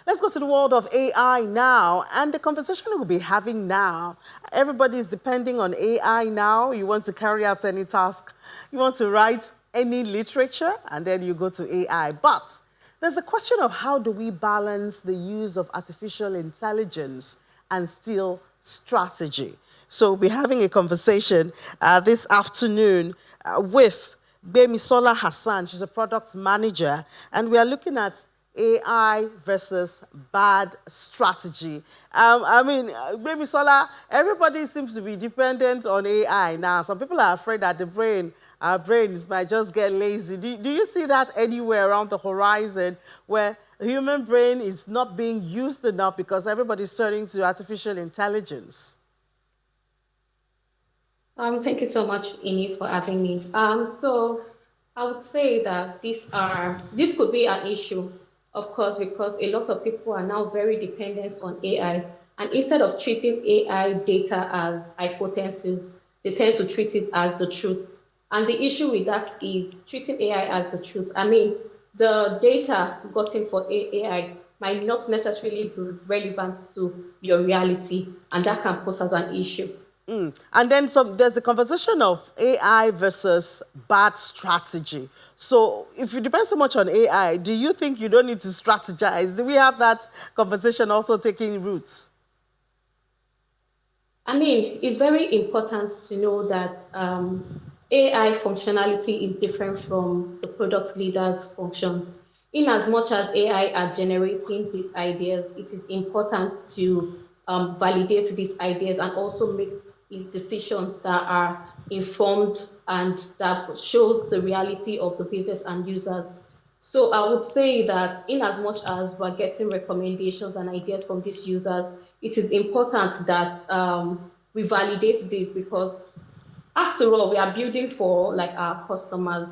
let's go to the world of AI now. And the conversation we'll be having now, everybody is depending on AI now. You want to carry out any task, you want to write any literature, and then you go to AI. But there's a question of how do we balance the use of artificial intelligence and still strategy. So we'll be having a conversation this afternoon with Bemisola Hassan. She's a product manager, and we are looking at AI versus bad strategy. Bemisola, everybody seems to be dependent on AI now. Some people are afraid that our brains might just get lazy. Do you see that anywhere around the horizon where the human brain is not being used enough because everybody's turning to artificial intelligence? Thank you so much, Ini, for having me. So I would say that this could be an issue, of course, because a lot of people are now very dependent on AI, and instead of treating AI data as hypothesis, they tend to treat it as the truth. And the issue with that is treating AI as the truth. I mean, the data gotten for AI might not necessarily be relevant to your reality, and that can pose as an issue. And then there's a conversation of AI versus bad strategy. So if you depend so much on AI, do you think you don't need to strategize? Do we have that conversation also taking roots? I mean, it's very important to know that AI functionality is different from the product leader's functions. In as much as AI are generating these ideas, it is important to validate these ideas and also make decisions that are informed and that show the reality of the business and users. So I would say that in as much as we're getting recommendations and ideas from these users, it is important that we validate this, because after all, we are building for like our customers.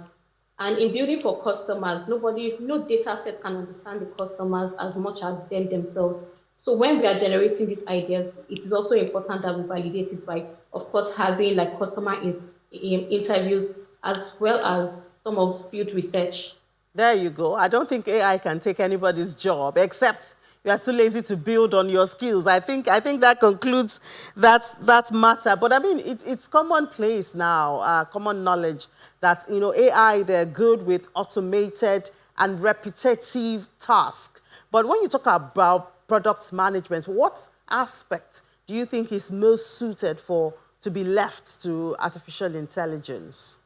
And in building for customers, no data set can understand the customers as much as them themselves. So when we are generating these ideas, it is also important that we validate it by, of course, having like customer interviews as well as some of field research. There you go. I don't think AI can take anybody's job, except you are too lazy to build on your skills. I think that concludes that matter. But I mean, it's commonplace now, common knowledge that AI, they're good with automated and repetitive tasks. But when you talk about product management, what aspect do you think is most suited to be left to artificial intelligence?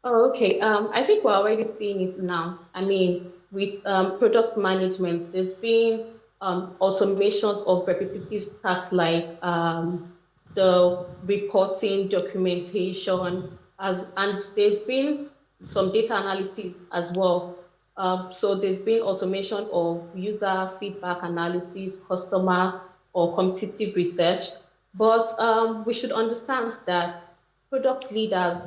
Oh, okay. I think we're already seeing it now. I mean, with product management, there's been automations of repetitive tasks like the reporting, documentation, and there's been some data analysis as well. So there's been automation of user feedback analysis, customer or competitive research. But we should understand that product leaders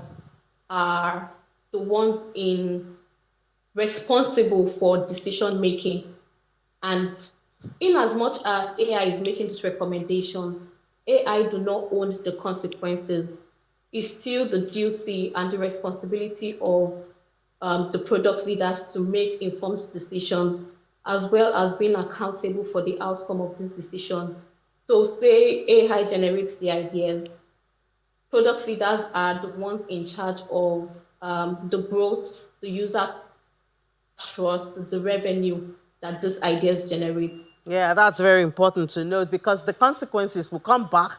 are the ones responsible for decision making. And in as much as AI is making this recommendation, AI do not own the consequences. It's still the duty and the responsibility of the product leaders to make informed decisions, as well as being accountable for the outcome of this decision. So say AI generates the ideas, product leaders are the ones in charge of the growth, the user trust, the revenue that these ideas generate. Yeah, that's very important to note, because the consequences will come back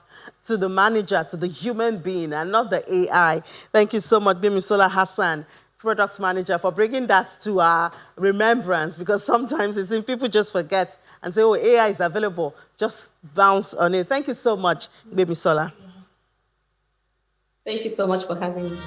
to the manager, to the human being, and not the AI. Thank you so much, Bimisola Hassan, product manager, for bringing that to our remembrance, because sometimes it seems people just forget and say, oh, AI is available. Just bounce on it. Thank you so much, Bimisola. Thank you so much for having me.